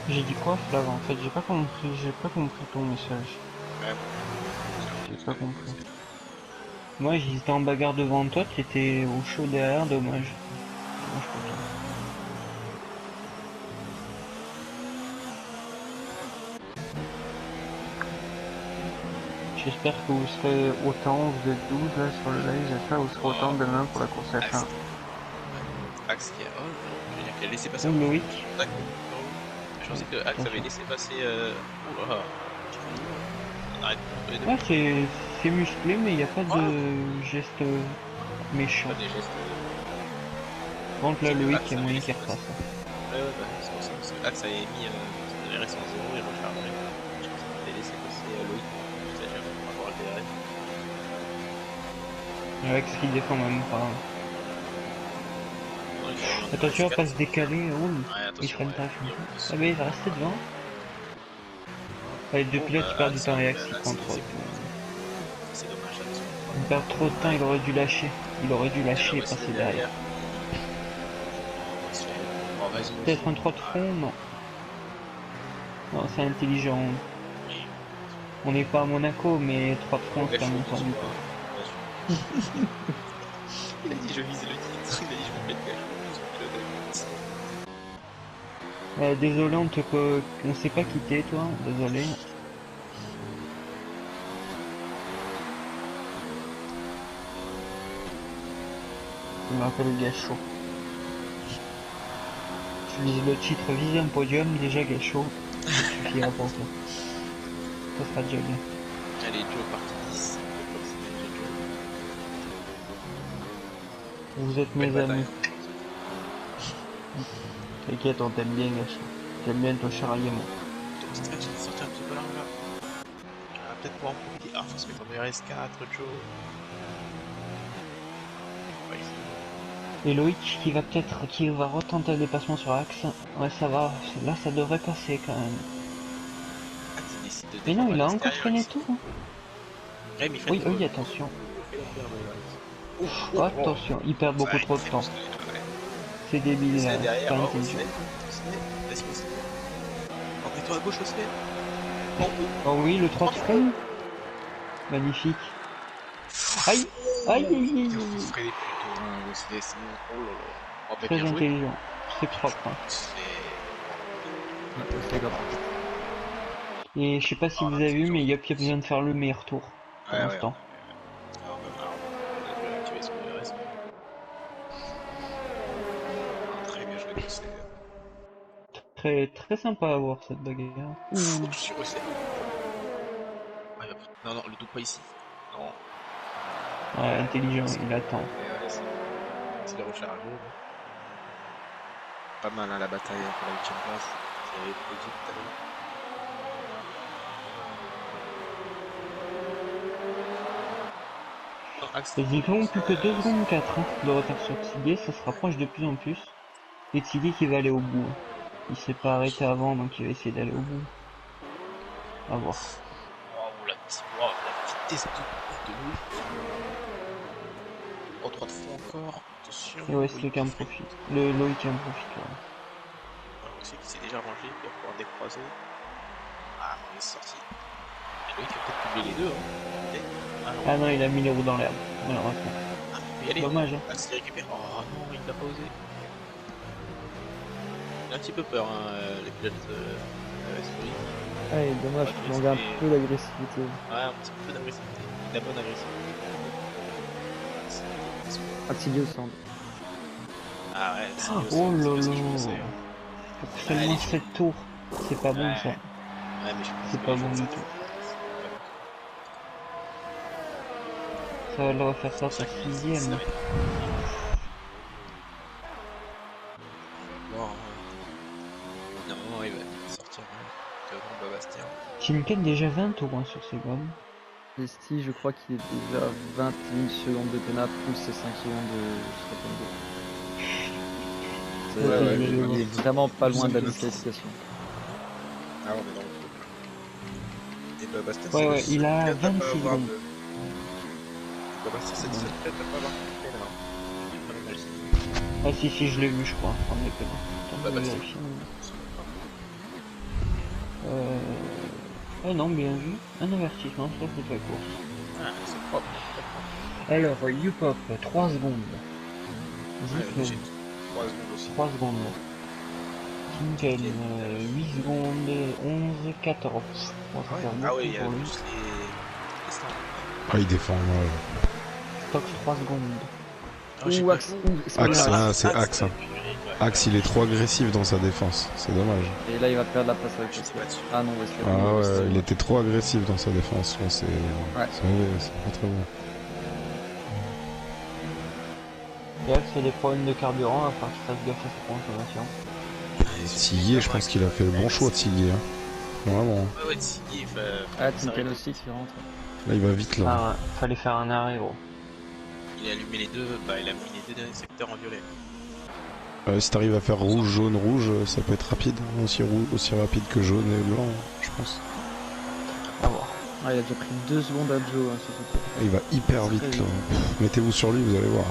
J'ai dit quoi Flav en fait, j'ai pas compris ton message. Ouais, J'ai pas compris. Moi j'étais en bagarre devant toi, tu étais au chaud derrière, dommage. Dommage pour toi. J'espère que vous serez autant, vous êtes 12 là sur le live, j'espère que vous serez autant demain pour la course F1. Axe qui a. Oh non, je veux dire qu'il a laissé passer. Ou Loïc. D'accord. Je pensais que Axe avait laissé passer. Oh là là. On arrête entre les deux. Ouais, c'est musclé, mais il n'y a pas de geste méchant. Pas des gestes. Par contre là, C'est que Loïc, Axe il y a avait moyen laissé qu'il passer. repasse. Ouais, ouais, bah, c'est pour ça. Parce que Axe avait mis son DRS en 0 et rechargé. Je pense qu'il avait laissé passer Loïc. C'est-à-dire pour avoir le DRS. Avec ce qu'il défend même pas. Non, il fait un Attention à DRS pas se décaler, oh, Ouais, il attention. freine Ouais. pas. Il Ah bah il va rester devant. Allez, deux pilotes qui perdent du temps et Axe qui contrôle. C'est dommage, attention. Il perd trop de temps, il aurait dû lâcher. Il aurait dû lâcher et passer passer derrière. Bon, vas-y, Peut-être un 3 de front, non. Non, c'est intelligent. On n'est pas à Monaco, mais 3 de front, c'est quand même tendu, quoi. Il a dit je vise le titre, il a dit je me mets le gage. Désolé, on sait pas quitter, toi. Désolé. Je m'appelle Gachot. Tu vises le titre, vise un podium, déjà Gachot. Ça suffira pour toi. Ça sera déjà bien. Allez, Joe, partie 10. Vous êtes mes amis. T'inquiète, on t'aime bien, Gachot. J'aime bien ton charrier, moi. Ton petit train, j'ai sorti un petit peu là. Ah, peut-être pour en profiter. Ah, faut se mettre en RS4, Joe. Ouais, Et Loïc qui va retenter le dépassement sur axe. Ouais, ça va. Là, ça devrait passer quand même. ah, tu décides de Mais non, descendre il à a encore l'extérieur, freiné ici. tout. Hein. Ouais, mais il Oui, freine oui, pas. attention. Ouf, Attention, il perd beaucoup trop de temps. C'est débile, C'est là. derrière, Pas oh, intelligent. laisse-moi aussi. Remets-toi à gauche, Oslet. Oh, Oh oui, le 3 de front. Magnifique. Aïe. Aïe, aïe, aïe, faut aïe. se freiner plutôt, hein, Oslet, sinon. Oh là là. Oh, bah, Très bien joué. intelligent. C'est propre. Hein. Ouais, c'est grave. Et je sais pas si vous avez vu, mais Yop Yop vient de faire le meilleur tour. Pour Ouais, ouais. l'instant. Alors, on a dû activer son RS. Très bien joué, Oslet. Très, très sympa à voir cette bagarre. Ouh, sur Oslet. Ouais, non, non, le double pas ici. Non. Ouais, intelligent, il attend. Et ouais, c'est le rechargé. Pas mal, hein, la bataille pour la 8ème place. Il y avait le dit tout à l'heure. Non, Axe. Hésitons plus que 2 secondes 4 hein, de retard sur Tigé, ça se rapproche de plus en plus. Et Tigé qui va aller au bout. Hein. Il s'est pas arrêté avant, donc il va essayer d'aller au bout. À voir. Wow, la vitesse de Louis. Oh, 3 de fond encore. Attention. Et ouais, c'est qui en profite. Le Loïc qui en profite. Ouais. Alors, on sait qu'il s'est déjà rangé, il va pouvoir décroiser. Ah, on est sorti. Et Loïc a peut-être doublé les deux. Hein. Ah non, il a mis les roues dans l'herbe, malheureusement. Ah, mais allez, Dommage, hein. Axe qui récupère. Oh non, il l'a pas osé. Il a un petit peu peur, hein, les pilotes Story. Ouais, dommage, il manque un peu d'agressivité. Ouais, un petit peu d'agressivité. De la bonne agressivité. Attilio semble. Ah ouais, c'est Oh mieux, là c'est là. ce que je faisais. Pour seulement 7 tours. C'est pas bon Ouais. ça. Ouais, mais je pense C'est que pas les bon gens, du ça tout. te- Ça va le refaire ça sa 6ème. Bon, non, il va sortir devant Bastien. Timken déjà 20 tours hein, sur ses gommes. Esti, je crois qu'il est déjà 21 secondes de pénal plus ses 5 secondes de Ouais, ouais, il est vraiment pas loin de la disqualification. Ah, on est dans le coup. Et Bastien, Ouais, ouais, c'est il a le seul 26 à pas avoir secondes. de- Bastien, c'est le seul pilote à pas avoir de pénal. J'ai pas mal signé. Ah si, je l'ai vu je crois. En effet. Attends, je vais Bastien. vérifier. Ah non, bien vu. Un avertissement sur toute la course. Ah, c'est propre. Alors, Youpop, 3 secondes. Ouais, Ziplo, j'ai 3 secondes aussi. 3 secondes. Timken, 8 secondes, 11, 14. Bon, ça fait Ah beaucoup oui, il y a pour lui. tous les stands. Ah, il défend mal. Stock 3 secondes. Ah, j'ai Ou pas Axe, vu. ou Axe, Axe. là, c'est Axe. Hein. Axe, il est trop agressif dans sa défense. C'est dommage. Et là, il va perdre la place avec Je sais Wesley. pas dessus. Ah non, Wesley. Ah ouais, il était trop agressif dans sa défense. Ouais, c'est pas très bon. Et là, c'est des problèmes de carburant, à part qu'il fasse gaffe à sa consommation. Tillier, je pense qu'il a fait le bon choix, Tillier. Hein. Vraiment. Ouais, ouais, Tiggy, il fait. Ah, Timken aussi qui rentre. Là, il va vite, là. Ah, fallait faire un arrêt, gros. Il a allumé les deux, bah il a mis les deux derniers secteurs en violet. Si t'arrives à faire rouge, jaune, rouge, ça peut être rapide. Aussi rapide que jaune et blanc, je pense. À voir. Ah, il a déjà pris 2 secondes à Joe hein, sur ce tour. Il va hyper Très vite vite. là. Mettez-vous sur lui, vous allez voir.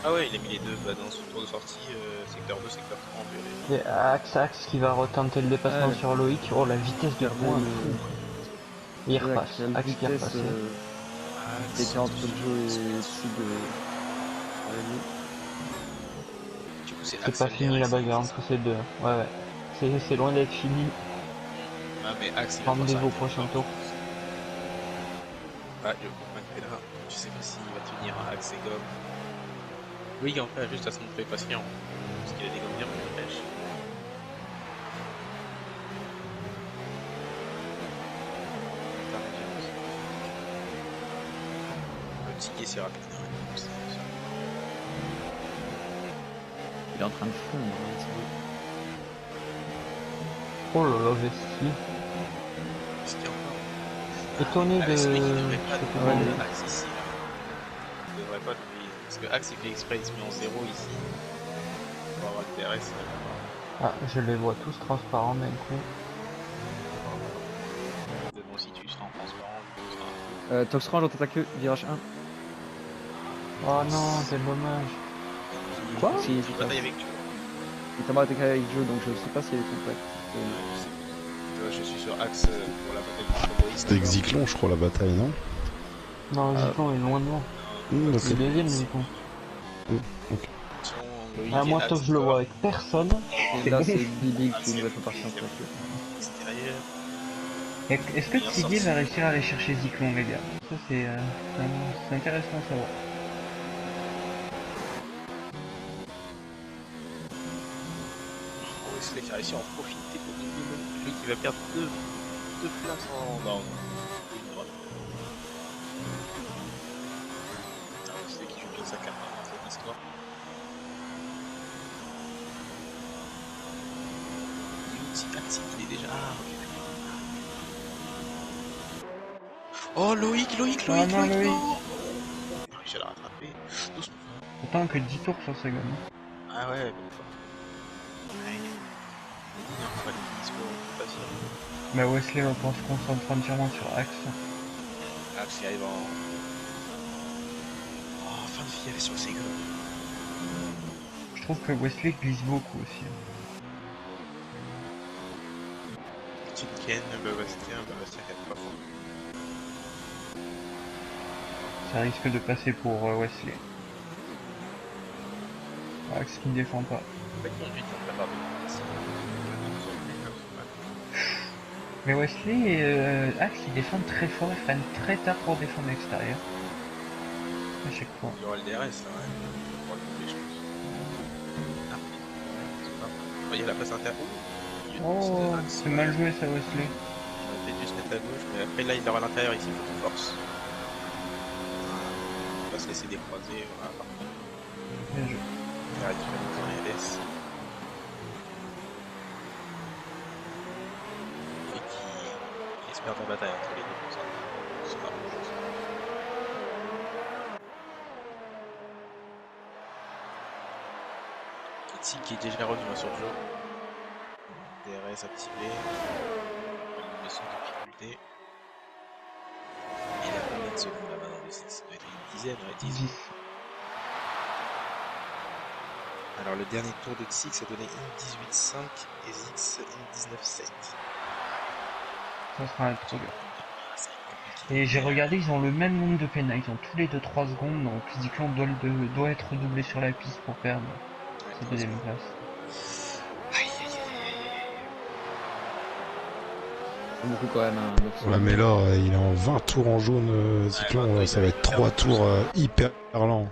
Ah ouais, il a mis les deux dans son tour de sortie, secteur 2, secteur 3 en violet. Et Axe qui va retenter le dépassement Ouais. sur Loïc. Oh la vitesse de Regardez pointe. le- Il la repasse. Axe qui est vitesse repassé. d'écart entre Joe et Sig. Du coup, c'est C'est pas fini la bagarre entre ces deux. Ouais ouais. C'est loin d'être fini. Ah, mais Axe, il va devoir Rendez-vous au s'arrêter. prochain tour. Ah, le Bookman est là. Je sais pas s'il va tenir un Axe et gomme. Oui, en fait, juste à son fait patient. Parce qu'il a des gommes bien plus fraîches. Le petit guet, c'est rapide. Il est en train de fondre. Hein, Oh là là, Vesti. Qu'est-ce qu'il y a encore? Étonné de... Axe, oui, il devrait pas ce le que Ouais, prendre, vous- Axe ici. Là. Il devrait pas lui. Parce que Axe il fait exprès, il se met en 0 ici. Pour avoir le DRS. Ah, je les vois tous transparents d'un coup. Mais bon, si tu seras en transparent, Toxrange, on t'attaque, virage 1. Oh non, quel dommage. Quoi Si, tu batailles avec Joe. il t'a attaqué avec Joe, donc je sais pas s'il y a des contacts. Je suis sur Axe pour la bataille contre Loïc. C'était avec Zyklon, je crois, la bataille, non? Non, Zyklon est loin devant. Bah, C'est le deuxième Zyklon. Ah, moi, Tox, je le vois avec personne. Et là, c'est Billy qui ne va pas partir en plaque. Extérieur. Est-ce que Tiggy va réussir à aller chercher Zyklon, les gars? Ça, c'est intéressant à savoir. Wesley qui a réussi à en profiter pour lui qui va perdre deux places en. Non, une droite. Ah, Wesley qui joue bien sa carte dans cette histoire. Axe, il est déjà. Ah, ok. Oh, Loïc, Ah non, Loïc. non. Il a réussi à la rattraper. Doucement. Autant que 10 tours sur sa gomme. Ah ouais, bon, ouais. Il faut aller pas facile. Bah, Wesley va pouvoir se concentrer entièrement sur Axe. Axe qui arrive en. Oh, fin de vie, elle est sur ses gommes. Je trouve que Wesley glisse beaucoup aussi. Petite Ken, Bastien qui est pas fort. Ça risque de passer pour Wesley. Axe qui ne défend pas. La conduite en prépa Mais Wesley et Axe ils défendent très fort, ils freinent très tard pour défendre l'extérieur. À chaque fois. Il y aura le DRS là, ouais. Pour le couper, je pense. Ah, c'est pas. Oh, il y a la place inter. Oh, c'est mal joué ça Wesley. Il aurait peut-être dû se mettre à gauche, mais après là il aura l'intérieur ici, il faut qu'il force. Il va se laisser décroiser, voilà, parfait. Bien joué. Il arrête de faire le temps et laisse. Et qui espère de la bataille entre les deux comme ça. C'est pas bon. Itzy qui est déjà revenu sur Joe. DRS activé. Une leçon de difficulté. Et il a combien de secondes là maintenant de 6? Ça doit être une dizaine, ouais, 10. Alors le dernier tour de Xix a donné une 18.5 et Zix une 19.7. Ça sera un trop dur. Et j'ai regardé, ils ont le même nombre de pénals, ils ont tous les 2-3 secondes, donc Zyklon doit être redoublé sur la piste pour perdre cette deuxième place. Aïe aïe aïe. C'est beaucoup quand même. Hein, Ouais, mais là, il est en 20 tours en jaune, Zyklon, Ouais, ça va être 3 tours hyper lents.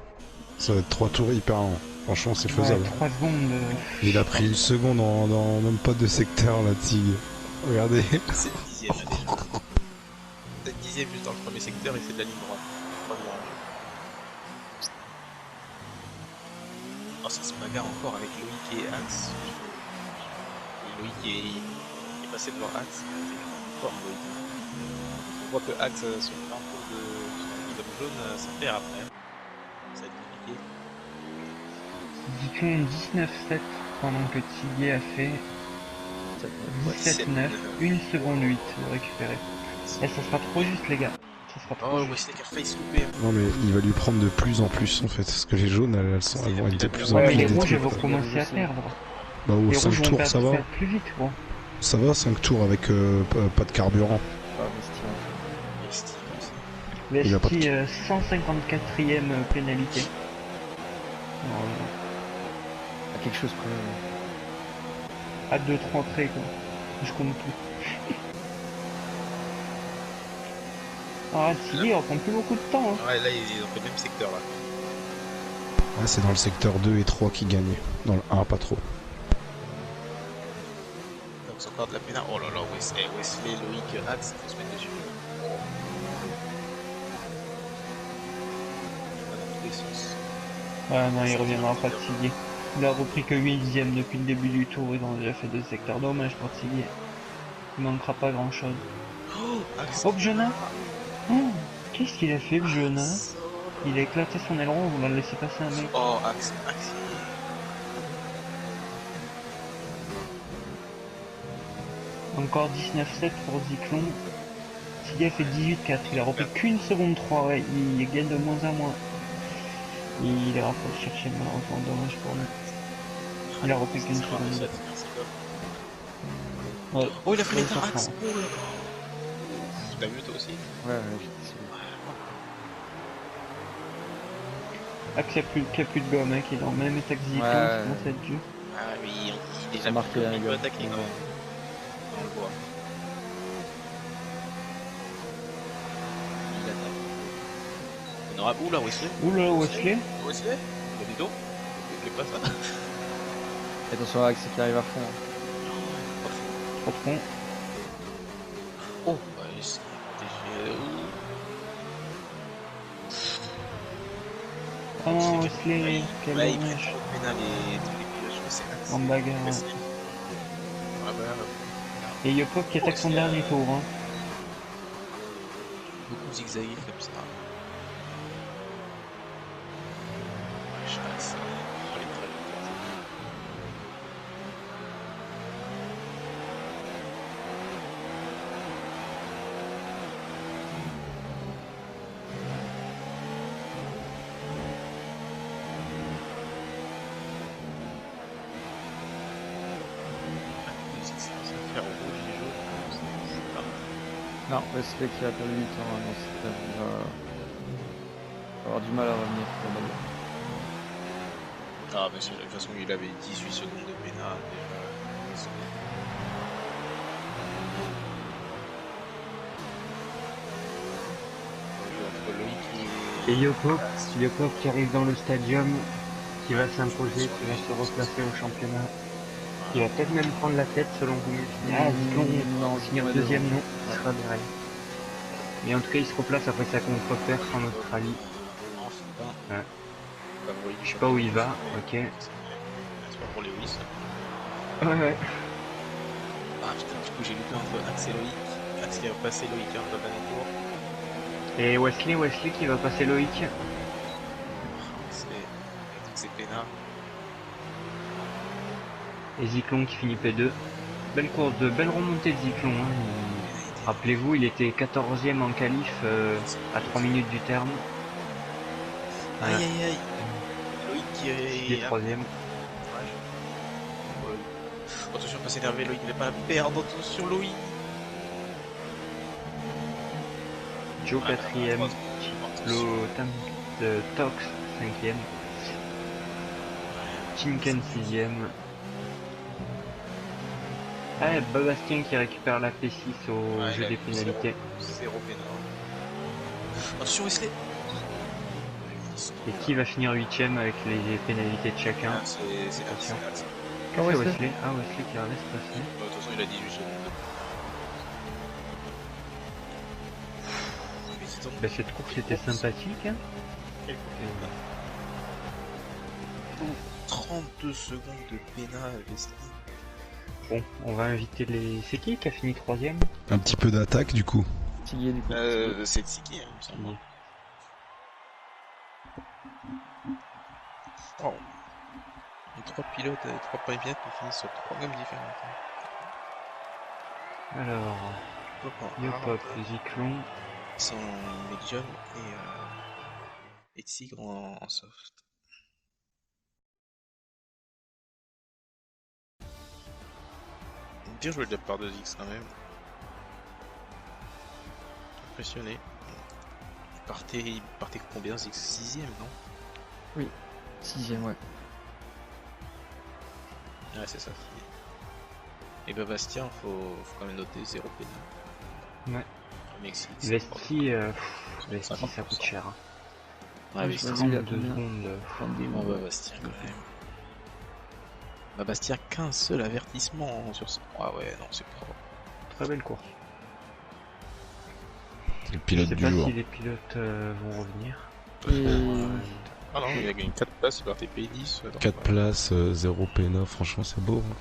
Ça va être 3 tours hyper lents. Franchement, c'est faisable. Ouais, 3 secondes. Il a pris une seconde dans même pas de secteur, là, Tig. Regardez. C'est le dixième là déjà. C'est le dixième juste dans le premier secteur et c'est de la ligne droite. Pas de virage. Oh, ça se bagarre encore avec Loïc et Axe. Et Loïc est passé devant Axe. C'est fort Loïc. On voit que Axe sur le parcours de son jaune, ça perd après. Ça va être compliqué. Zyklon 19-7 pendant que Tiggy a fait 17-9, 1 seconde 8 de récupérer. Eh, ça sera trop juste, les gars. Ça sera trop Oh, juste. Wesley qui a failli se louper. Non mais il va lui prendre de plus en plus en fait, parce que les jaunes elles vont être de plus en Ouais, mais plus les rouges, elles détruites. vont commencer à perdre. Bah au Les 5 rouges vont tours ça va. perdre plus vite, gros. Ça va 5 tours avec pas de carburant. Ah, mais Vesti, comme ça. Il a pas de- Vesti, 154e pénalité. à quelque chose près. Hâte de te rentrer, quoi. Je compte plus. Ah, Silly, on prend plus beaucoup de temps, hein. Ouais, là, ils ont fait le même secteur, là. Ah, c'est dans le secteur 2 et 3 qui gagnent. Dans le 1 pas trop. Donc, c'est encore de la pénale. Oh là là, Wesley, Loïc, Axe, faut se mettre dessus. Pas dans tous les sens. Ouais, non, il reviendra pas de Silly. Il a repris que 8ème depuis le début du tour, ils ont déjà fait 2 secteurs. Dommage pour Silly. Il manquera pas grand chose. Oh, Axe. Oh, Bjona. Oh, qu'est-ce qu'il a fait, Bjona? Il a éclaté son aileron, on l'a laissé passer un mec. Oh, Axe, Axe. Encore 19-7 pour Zyklon. Silly a fait 18-4, il a repris qu'une seconde 3, ouais, il gagne de moins en moins. Il ira pas le chercher malheureusement, dommage pour lui. Il a repris qu'une Ça va, seconde. ça, merci, quoi. Ouais. Oh, il a fait Ouais, les ça Axe. prend. Oh là là. T'as vu, toi aussi? Ouais, j'étais sûr. Ah, qu'il n'y a plus de gomme, hein, qui est dans le même état que Zyklon, Ouais, ça ouais. commence à être dur. Ah, mais il est Ça déjà marque marqué, un il peut gars. attaquer quand même. On le voit. Il attaque. On aura... Oula, Wesley. Oula, Wesley. Wesley. Il y a des dos. Il fait pas ça. Attention à Axe qui arrive à fond. Au fond. Oh, bah, il s'est protégé. Oh non, Wesley, quel Ouais, il prend dommage. trop de pénal et tous les pilotes, je crois que c'est Axe. En bagarre. Wesley. Ah bah, Et Yopov qui attaque son c'est, dernier tour. Hein. beaucoup zigzagué comme ça. Ouais, chasse. Oh, les très longs. Faire rouge et jaune, c'est pas mal. Non, Wesley qui a perdu du temps dans cette étape, il va avoir du mal à revenir pour la bagarre. Ah, mais de toute façon, il avait 18 secondes de pénal déjà. Entre Loïc Et Yopov qui arrive dans le stadium, qui va s'imposer, qui va se replacer au championnat. Il va peut-être même prendre la tête selon vous. Ah, Zyklon, non, finir ouais, deuxième, devant. non, il sera derrière. Mais en tout cas, il se replace après sa contre-perf en Australie. Ouais. Je sais pas où il va, ok. C'est pas pour Lewis. Ouais, ouais. Ah putain, du coup j'ai loupé entre Axe et Loïc. Axe qui va passer Loïc hein, dans le dernier tour. Et Wesley qui va passer Loïc. C'est peinard. Et Zyklon qui finit P2. Belle course, belle remontée de Zyklon. Hein. Rappelez-vous, il était 14ème en qualif à 3 minutes du terme. Aïe aïe aïe. Loïc qui Il est 3ème. Attention, pas s'énerver, Loïc, il va pas la perdre. Attention, Loïc. Joe 4ème. Tox 5ème. Timken 6ème. Ah, Babastien qui récupère la P6 au jeu des pénalités. Zéro pénal. Attention, Wesley. Et qui va finir 8ème avec les pénalités de chacun. Ah, c'est Axe. Ah, Wesley. Ah, Wesley qui laisse passer. De toute façon, il a 18 secondes. Bah, cette course était sympathique. Hein. 32 secondes de pénal, Wesley. Bon, on va inviter les... C'est qui a fini 3ème? Un petit peu d'attaque du coup. Tiguier du coup. C'est Tsiki, hein, il me semble. Oh. Les 3 pilotes, 3 pilotes qui finissent sur 3 gammes différentes. Alors, Yopop en Yopop, hard, Zyklon, sans Medium et Tigre en soft. Bien joué de la part de Zix quand même. Impressionné. Il partait combien Zix? 6ème, non? 6ème, ouais. Ouais, c'est ça. Et bah Bastien, faut quand même noter 0 pénal. Ouais. Mexique. Vesti, Vesti ça coûte 50%. cher. Hein. Ouais, mais je c'est vois lui, il a 32 combien secondes. 32, bon, bah ouais. Bastien quand même. Bah Bastien, qu'un seul avertissement sur ce. Ah ouais, non, c'est propre. Très belle course. C'est le Je pilote sais du pas jour. si les pilotes vont revenir. Et Ah non, il a gagné 4 places, il partait P10. 4 places, 0 PNA, franchement c'est beau. Hein.